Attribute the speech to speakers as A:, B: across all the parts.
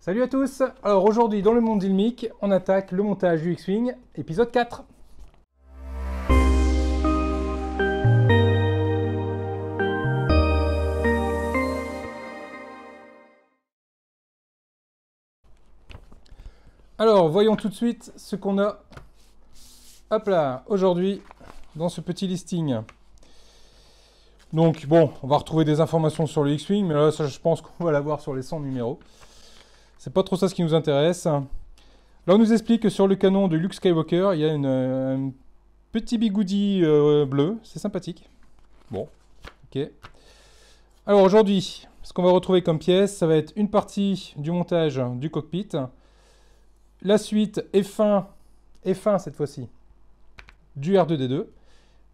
A: Salut à tous. Alors aujourd'hui dans le monde d'Ilmic, on attaque le montage du X-Wing, épisode 4. Alors voyons tout de suite ce qu'on a, hop là, aujourd'hui dans ce petit listing. Donc bon, on va retrouver des informations sur le X-Wing, mais là ça, je pense qu'on va l'avoir sur les 100 numéros. C'est pas trop ça ce qui nous intéresse. Là, on nous explique que sur le canon de Luke Skywalker, il y a un petit bigoudi bleu. C'est sympathique. Bon, ok. Alors aujourd'hui, ce qu'on va retrouver comme pièce, ça va être une partie du montage du cockpit. La suite F1 cette fois-ci, du R2-D2.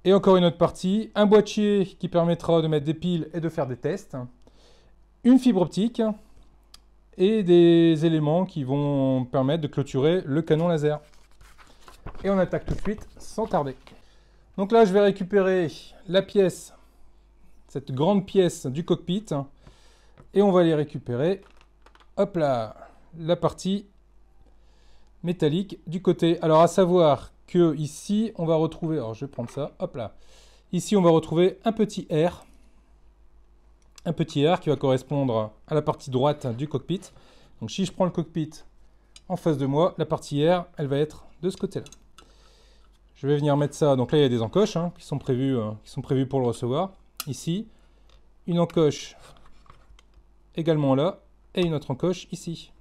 A: Et encore une autre partie, un boîtier qui permettra de mettre des piles et de faire des tests. Une fibre optique. Et des éléments qui vont permettre de clôturer le canon laser. Et on attaque tout de suite sans tarder. Donc là, je vais récupérer la pièce, cette grande pièce du cockpit, et on va aller récupérer, hop là, la partie métallique du côté. Alors à savoir que ici, on va retrouver, alors je vais prendre ça, hop là, ici on va retrouver un petit R. Un petit R qui va correspondre à la partie droite du cockpit. Donc si je prends le cockpit en face de moi, la partie R, elle va être de ce côté-là. Je vais venir mettre ça. Donc là, il y a des encoches qui sont prévues pour le recevoir. Ici, une encoche également là, et une autre encoche ici.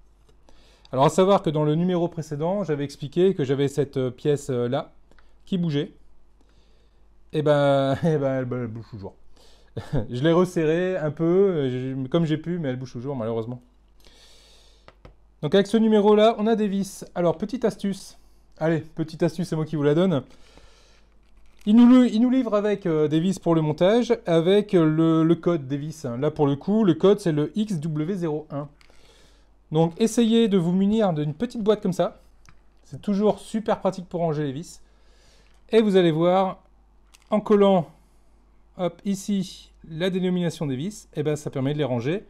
A: Alors à savoir que dans le numéro précédent, j'avais expliqué que j'avais cette pièce là qui bougeait. Et elle bouge toujours. Je l'ai resserré un peu, comme j'ai pu, mais elle bouge toujours, malheureusement. Donc avec ce numéro-là, on a des vis. Alors, petite astuce. Allez, petite astuce, c'est moi qui vous la donne. Il nous livre avec des vis pour le montage, avec le code des vis. Là, pour le coup, le code, c'est le XW01. Donc, essayez de vous munir d'une petite boîte comme ça. C'est toujours super pratique pour ranger les vis. Et vous allez voir, en collant... Hop, ici, la dénomination des vis, et ça permet de les ranger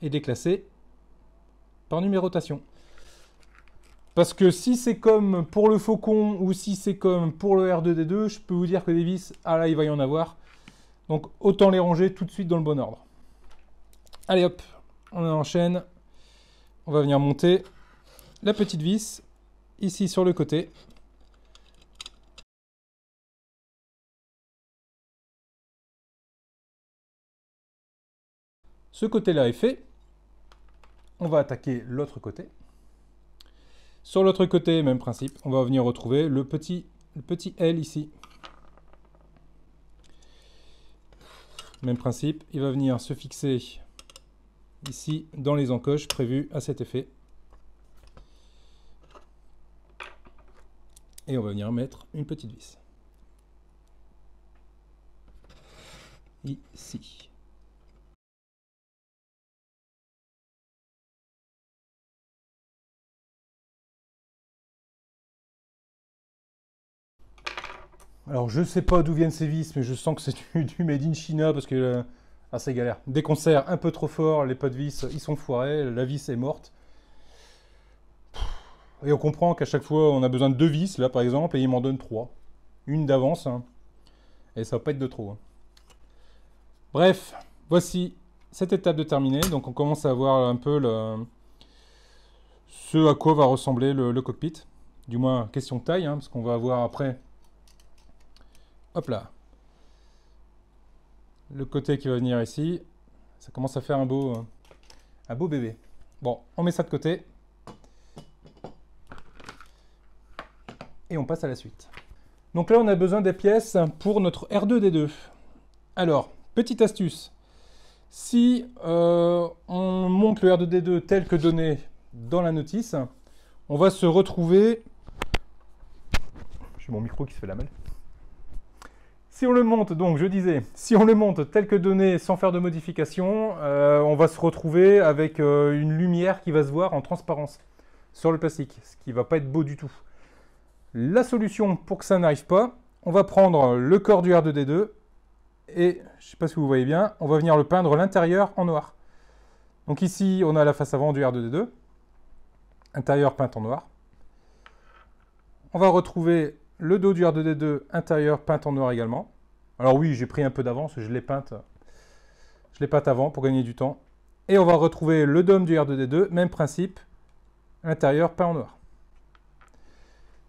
A: et de les classer par numérotation. Parce que si c'est comme pour le Faucon ou si c'est comme pour le R2-D2, je peux vous dire que des vis, ah là, il va y en avoir. Donc, autant les ranger tout de suite dans le bon ordre. Allez hop, on enchaîne. On va venir monter la petite vis ici sur le côté. Ce côté-là est fait. On va attaquer l'autre côté. Sur l'autre côté, même principe. On va venir retrouver le petit L ici. Même principe. Il va venir se fixer ici dans les encoches prévues à cet effet. Et on va venir mettre une petite vis. Ici. Alors je sais pas d'où viennent ces vis, mais je sens que c'est du made in China parce que c'est galère. Dès qu'on serre un peu trop fort, les pots de vis ils sont foirés, la vis est morte. Et on comprend qu'à chaque fois on a besoin de 2 vis là par exemple et il m'en donne 3. Une d'avance et ça va pas être de trop. Bref, voici cette étape de terminée. Donc on commence à voir un peu ce à quoi va ressembler le cockpit. Du moins question de taille, parce qu'on va avoir après... Hop là. Le côté qui va venir ici. Ça commence à faire un beau bébé. Bon, on met ça de côté. Et on passe à la suite. Donc là, on a besoin des pièces pour notre R2-D2. Alors, petite astuce. Si on monte le R2-D2 tel que donné dans la notice, on va se retrouver... J'ai mon micro qui se fait la malle. Si on le monte, donc je disais, si on le monte tel que donné sans faire de modification, on va se retrouver avec une lumière qui va se voir en transparence sur le plastique, ce qui ne va pas être beau du tout. La solution pour que ça n'arrive pas, on va prendre le corps du R2-D2 et, je ne sais pas si vous voyez bien, on va venir le peindre l'intérieur en noir. Donc ici, on a la face avant du R2-D2 intérieur peinte en noir. On va retrouver le dos du R2D2 intérieur peinte en noir également. Alors oui, j'ai pris un peu d'avance, je l'ai peinte avant pour gagner du temps. Et on va retrouver le dôme du R2D2, même principe, intérieur peint en noir.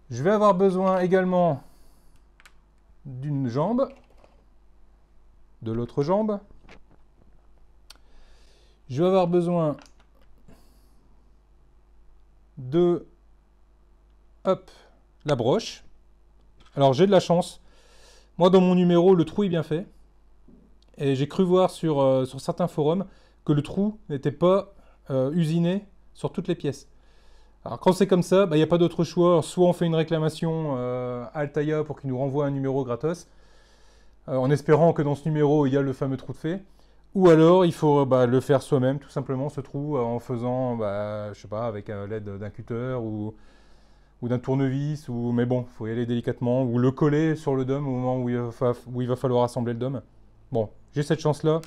A: Je vais avoir besoin également d'une jambe, de l'autre jambe. Je vais avoir besoin de la broche. Alors j'ai de la chance. Moi dans mon numéro, le trou est bien fait. Et j'ai cru voir sur certains forums que le trou n'était pas usiné sur toutes les pièces. Alors quand c'est comme ça, il n'y a pas d'autre choix. Soit on fait une réclamation à Altaïa pour qu'il nous renvoie un numéro gratos, en espérant que dans ce numéro il y a le fameux trou de fée. Ou alors il faut le faire soi-même, tout simplement, ce trou, en faisant, je sais pas, avec l'aide d'un cutter ou d'un tournevis, mais bon, il faut y aller délicatement, ou le coller sur le dôme au moment où il va falloir assembler le dôme. Bon, j'ai cette chance-là,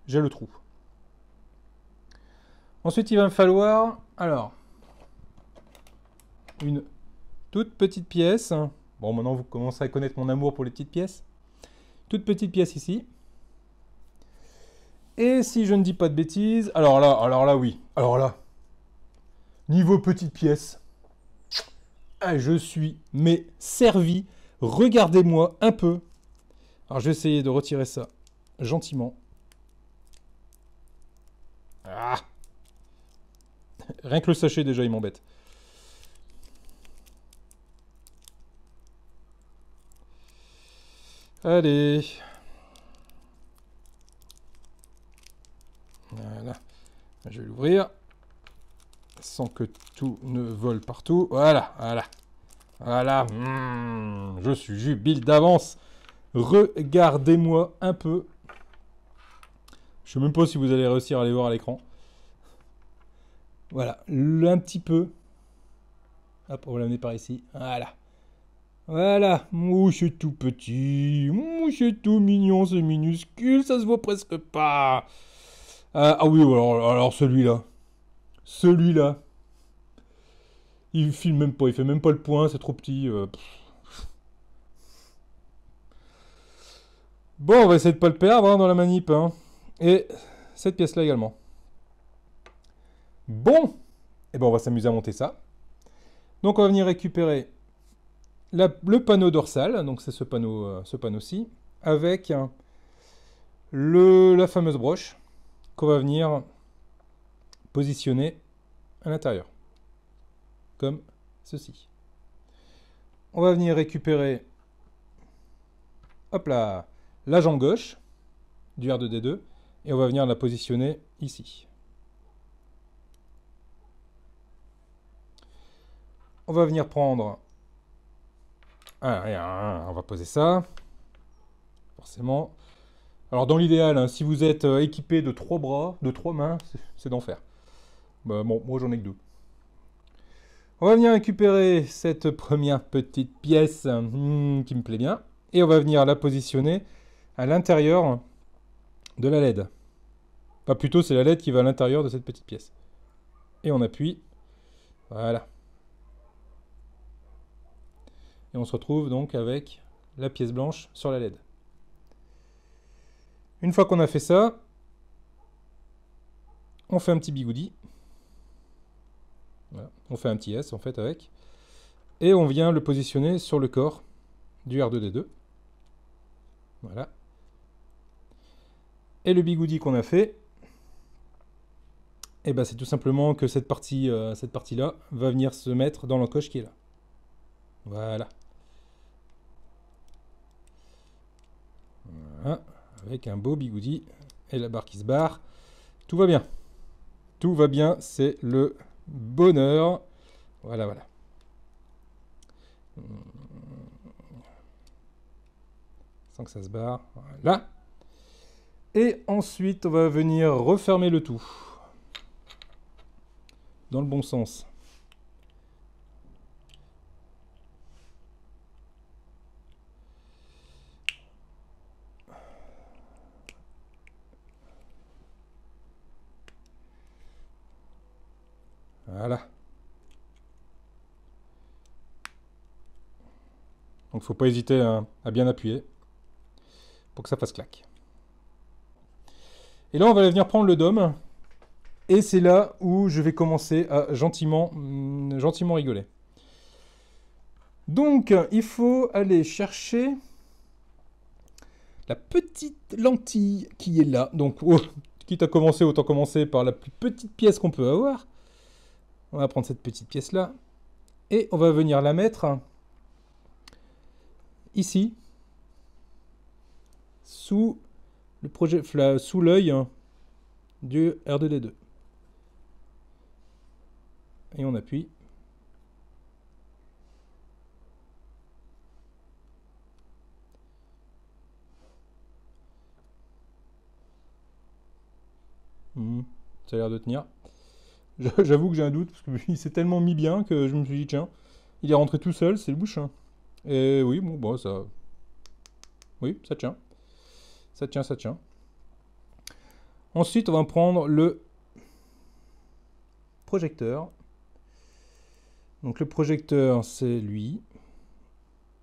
A: j'ai le trou. Ensuite, il va me falloir, alors, une toute petite pièce. Bon, maintenant, vous commencez à connaître mon amour pour les petites pièces. Toute petite pièce ici. Et si je ne dis pas de bêtises, alors là, oui. Alors là, niveau petite pièce, je suis mais servi. Regardez-moi un peu. Alors, je vais essayer de retirer ça gentiment. Ah. Rien que le sachet, déjà, il m'embête. Allez. Voilà. Je vais l'ouvrir. Sans que tout ne vole partout. Voilà, voilà. Voilà. Je suis jubile d'avance. Regardez-moi un peu. Je sais même pas si vous allez réussir à les voir à l'écran. Voilà, un petit peu. Hop, on va l'amener par ici. Voilà. Voilà. Ouh, c'est tout petit. Ouh, c'est tout mignon, c'est minuscule. Ça se voit presque pas. Ah oui, alors celui-là. Celui-là. Il filme même pas, il fait même pas le point, c'est trop petit. Bon, on va essayer de pas le perdre dans la manip. Hein. Et cette pièce-là également. Bon, et ben on va s'amuser à monter ça. Donc on va venir récupérer le panneau dorsal, donc c'est ce panneau-ci, avec la fameuse broche qu'on va venir positionner à l'intérieur, comme ceci. On va venir récupérer, hop là, la jambe gauche du R2D2, et on va venir la positionner ici. On va venir prendre... on va poser ça. Forcément. Alors dans l'idéal, hein, si vous êtes équipé de 3 bras, de 3 mains, c'est d'enfer. Bon, moi j'en ai que 2. On va venir récupérer cette première petite pièce qui me plaît bien. Et on va venir la positionner à l'intérieur de la LED. Enfin plutôt c'est la LED qui va à l'intérieur de cette petite pièce. Et on appuie. Voilà. Et on se retrouve donc avec la pièce blanche sur la LED. Une fois qu'on a fait ça, on fait un petit bigoudi. Voilà. On fait un petit S en fait avec. Et on vient le positionner sur le corps du R2D2. Voilà. Et le bigoudi qu'on a fait, et ben c'est tout simplement que cette partie-là va venir se mettre dans l'encoche qui est là. Voilà. Voilà. Avec un beau bigoudi et la barre qui se barre. Tout va bien. Tout va bien, c'est le bonheur. Voilà, voilà. Sans que ça se barre. Voilà. Et ensuite, on va venir refermer le tout. Dans le bon sens. Voilà. Donc, faut pas hésiter à bien appuyer pour que ça fasse clac. Et là, on va venir prendre le dôme. Et c'est là où je vais commencer à gentiment rigoler. Donc, il faut aller chercher la petite lentille qui est là. Donc, quitte à commencer, autant commencer par la plus petite pièce qu'on peut avoir. On va prendre cette petite pièce-là. Et on va venir la mettre ici, sous l'œil du R2D2. Et on appuie. Ça a l'air de tenir. J'avoue que j'ai un doute, parce qu'il s'est tellement mis bien que je me suis dit, tiens, il est rentré tout seul, c'est le bouchon. Et oui, bon, ça... Oui, ça tient. Ça tient, ça tient. Ensuite, on va prendre le projecteur. Donc le projecteur, c'est lui.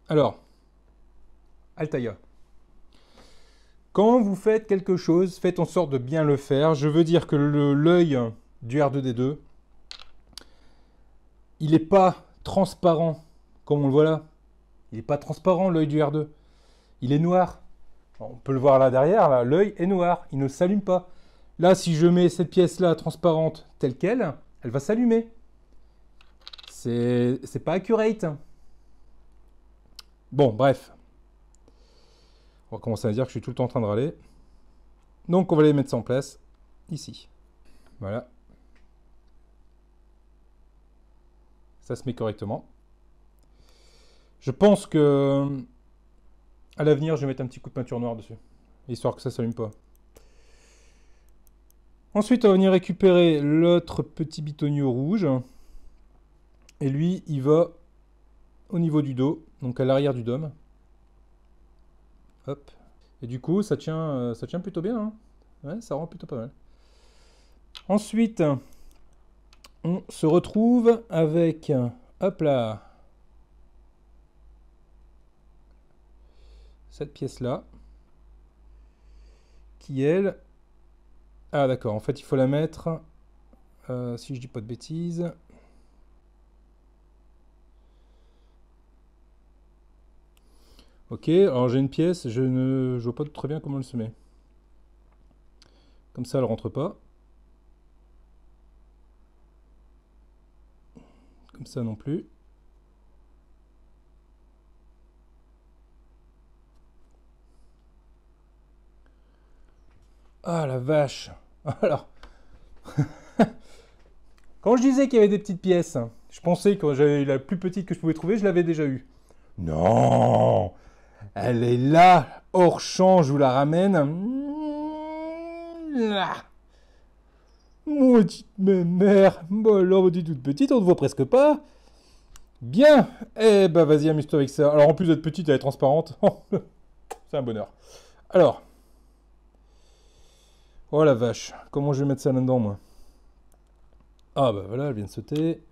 A: Alors, Altaïa. Quand vous faites quelque chose, faites en sorte de bien le faire. Je veux dire que l'œil du R2D2, il n'est pas transparent, comme on le voit là. Il n'est pas transparent, l'œil du R2. Il est noir. On peut le voir là derrière, là, l'œil est noir, il ne s'allume pas. Là, si je mets cette pièce-là transparente telle qu'elle, elle va s'allumer. C'est pas accurate. Bon, bref. On va commencer à dire que je suis tout le temps en train de râler. Donc, on va les mettre ça en place, ici. Voilà. Ça se met correctement. Je pense que à l'avenir, je vais mettre un petit coup de peinture noire dessus, histoire que ça ne s'allume pas. Ensuite, on va venir récupérer l'autre petit bitonio rouge. Et lui, il va au niveau du dos, donc à l'arrière du dôme. Hop. Et du coup, ça tient plutôt bien. Hein. Ouais, ça rend plutôt pas mal. Ensuite, on se retrouve avec, hop là, cette pièce-là, qui elle... Ah d'accord, en fait il faut la mettre, si je dis pas de bêtises... Ok, alors j'ai une pièce, je vois pas très bien comment elle se met. Comme ça elle rentre pas. Comme ça non plus. Ah la vache. Alors, quand je disais qu'il y avait des petites pièces, je pensais que j'avais la plus petite que je pouvais trouver, je l'avais déjà eue. Non, elle est là, hors champ, je vous la ramène. Là. Maudite mère. Bon alors, on dit toute petite, on ne voit presque pas. Bien. Eh ben vas-y, amuse-toi avec ça. Alors en plus d'être petite, elle est transparente. C'est un bonheur. Alors. Oh la vache. Comment je vais mettre ça là-dedans, moi? Ah bah voilà, elle vient de sauter.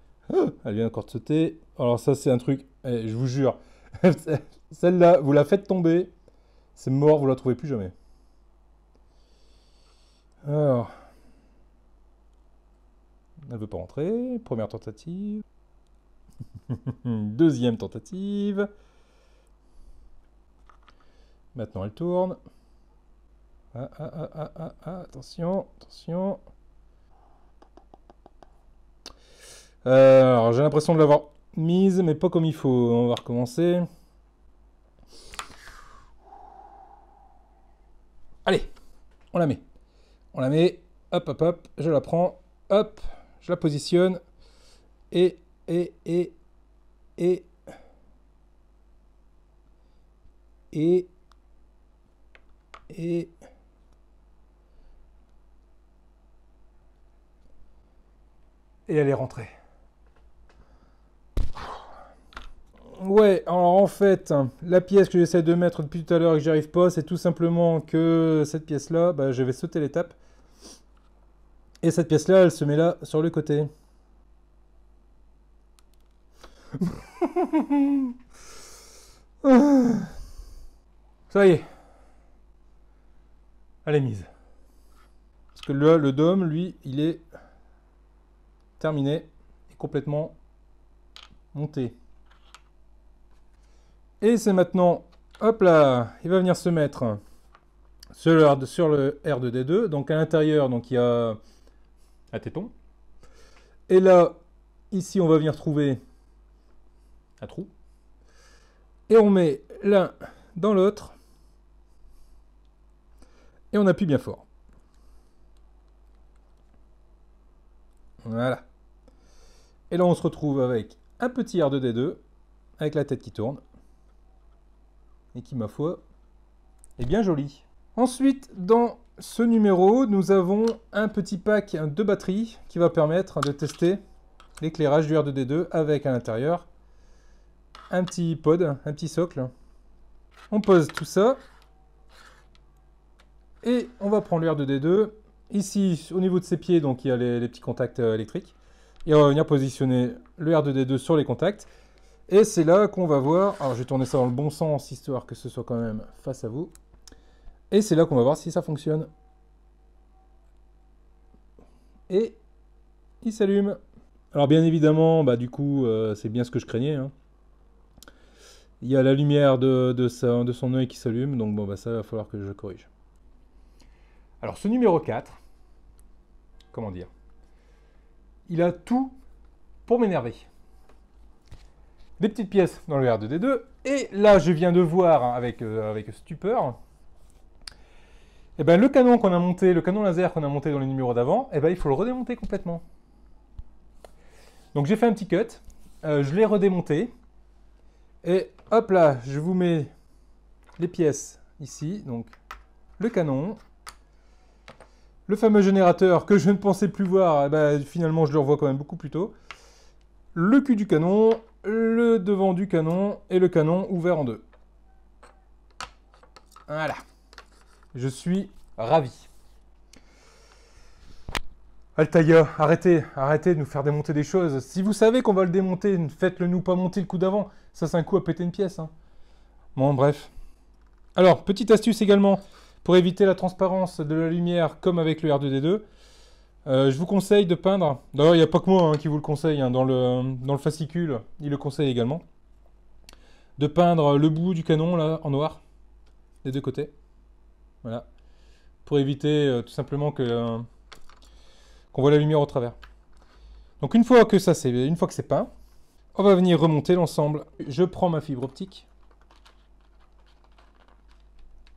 A: Elle vient encore de sauter. Alors ça, c'est un truc, je vous jure. Celle-là, vous la faites tomber. C'est mort, vous la trouvez plus jamais. Alors. Elle veut pas rentrer. Première tentative. Deuxième tentative. Maintenant, elle tourne. Attention, attention. Alors, j'ai l'impression de l'avoir mise, mais pas comme il faut. On va recommencer. Allez, on la met. On la met. Hop, hop, hop. Je la prends. Hop. Je la positionne. Et. Et. Et elle est rentrée. Ouais, alors en fait, la pièce que j'essaie de mettre depuis tout à l'heure et que j'y arrive pas, c'est tout simplement que cette pièce-là, bah, je vais sauter l'étape. Et cette pièce-là, elle se met là, sur le côté. Ça y est. Elle est mise. Parce que là, le DOM, lui, il est terminé et complètement monté. Et c'est maintenant, hop là, il va venir se mettre sur le R2D2. Donc à l'intérieur, donc il y a un téton. Et là, ici, on va venir trouver un trou. Et on met l'un dans l'autre. Et on appuie bien fort. Voilà. Et là, on se retrouve avec un petit R2D2 avec la tête qui tourne. Et qui, ma foi, est bien joli. Ensuite, dans ce numéro, nous avons un petit pack de batteries qui va permettre de tester l'éclairage du R2D2 avec à l'intérieur un petit pod, un petit socle. On pose tout ça. Et on va prendre le R2D2. Ici, au niveau de ses pieds, donc il y a les petits contacts électriques. Et on va venir positionner le R2D2 sur les contacts. Et c'est là qu'on va voir... Alors, je vais tourner ça dans le bon sens, histoire que ce soit quand même face à vous. Et c'est là qu'on va voir si ça fonctionne. Et il s'allume. Alors, bien évidemment, bah, du coup, c'est bien ce que je craignais. Hein. Il y a la lumière de son œil qui s'allume. Donc, bon, bah, ça va falloir que je corrige. Alors, ce numéro 4, comment dire, il a tout pour m'énerver. Des petites pièces dans le R2D2. Et là, je viens de voir hein, avec stupeur, eh ben, le canon qu'on a monté, le canon laser qu'on a monté dans les numéros d'avant, eh ben, il faut le redémonter complètement. Donc j'ai fait un petit cut, je l'ai redémonté. Et hop là, je vous mets les pièces ici. Donc le canon. Le fameux générateur que je ne pensais plus voir, eh ben, finalement je le revois quand même beaucoup plus tôt. Le cul du canon, le devant du canon et le canon ouvert en deux. Voilà. Je suis ravi. Altaïa, arrêtez de nous faire démonter des choses. Si vous savez qu'on va le démonter, faites-le nous pas monter le coup d'avant. Ça c'est un coup à péter une pièce. Hein. Bon, bref. Alors, petite astuce également, pour éviter la transparence de la lumière comme avec le R2D2. Je vous conseille de peindre, d'ailleurs il n'y a pas que moi hein, qui vous le conseille, hein, dans le fascicule, il le conseille également, de peindre le bout du canon là en noir, des deux côtés, voilà, pour éviter tout simplement qu'on voit la lumière au travers. Donc une fois que c'est peint, on va venir remonter l'ensemble. Je prends ma fibre optique,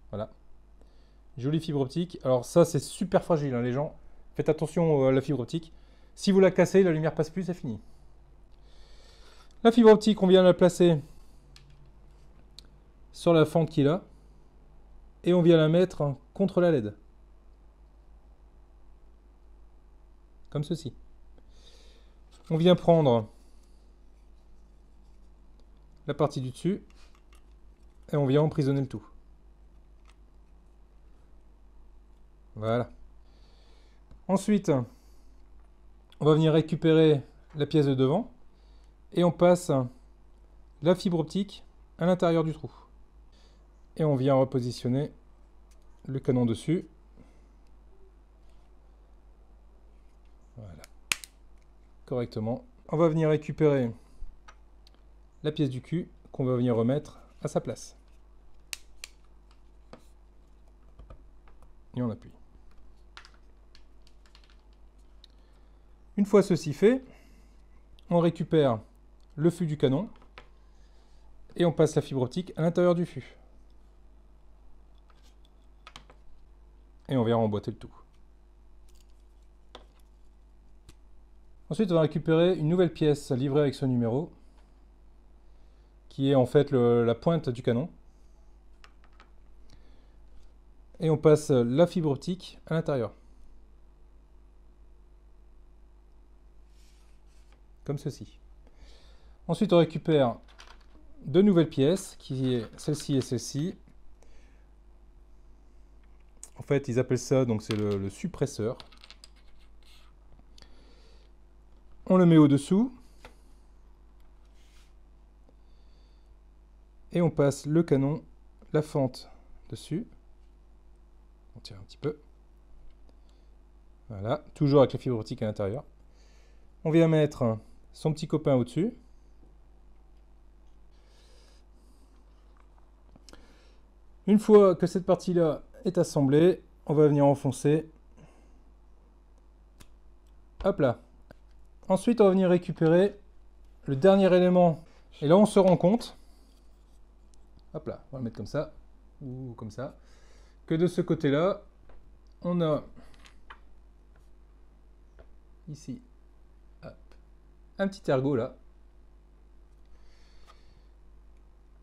A: voilà, jolie fibre optique, alors ça c'est super fragile hein, les gens. Faites attention à la fibre optique. Si vous la cassez, la lumière passe plus, c'est fini. La fibre optique, on vient la placer sur la fente qu'il a. Et on vient la mettre contre la LED. Comme ceci. On vient prendre la partie du dessus. Et on vient emprisonner le tout. Voilà. Ensuite, on va venir récupérer la pièce de devant et on passe la fibre optique à l'intérieur du trou. Et on vient repositionner le canon dessus. Voilà. Correctement. On va venir récupérer la pièce du cul qu'on va venir remettre à sa place. Et on appuie. Une fois ceci fait, on récupère le fût du canon et on passe la fibre optique à l'intérieur du fût. Et on vient emboîter le tout. Ensuite, on va récupérer une nouvelle pièce livrée avec ce numéro, qui est en fait la pointe du canon. Et on passe la fibre optique à l'intérieur. Comme ceci. Ensuite, on récupère deux nouvelles pièces, qui est celle-ci et celle-ci. En fait, ils appellent ça, donc c'est le suppresseur. On le met au-dessous. Et on passe le canon, la fente dessus. On tire un petit peu. Voilà, toujours avec la fibre optique à l'intérieur. On vient mettre son petit copain au-dessus. Une fois que cette partie-là est assemblée, on va venir enfoncer. Hop là. Ensuite, on va venir récupérer le dernier élément. Et là, on se rend compte, hop là, on va le mettre comme ça, ou comme ça, que de ce côté-là, on a ici hop, un petit ergot là.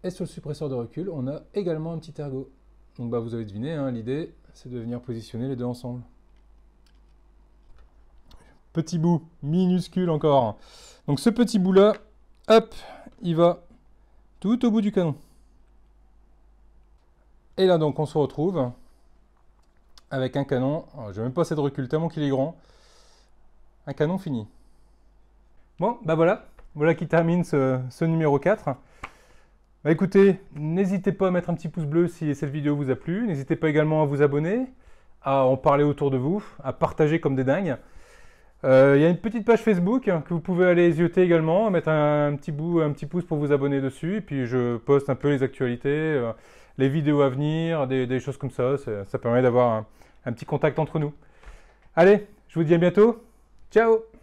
A: Et sur le suppresseur de recul, on a également un petit ergot. Donc bah, vous avez deviné, hein, l'idée, c'est de venir positionner les deux ensemble. Petit bout, minuscule encore. Donc ce petit bout-là, hop, il va tout au bout du canon. Et là donc on se retrouve avec un canon, je n'ai même pas assez de recul tellement qu'il est grand, un canon fini. Bon, bah voilà qui termine ce numéro 4. Bah écoutez, n'hésitez pas à mettre un petit pouce bleu si cette vidéo vous a plu, n'hésitez pas également à vous abonner, à en parler autour de vous, à partager comme des dingues. Il y a une petite page Facebook que vous pouvez aller zioter également, mettre un petit pouce pour vous abonner dessus, et puis je poste un peu les actualités, les vidéos à venir, des choses comme ça, ça permet d'avoir un petit contact entre nous. Allez, je vous dis à bientôt, ciao!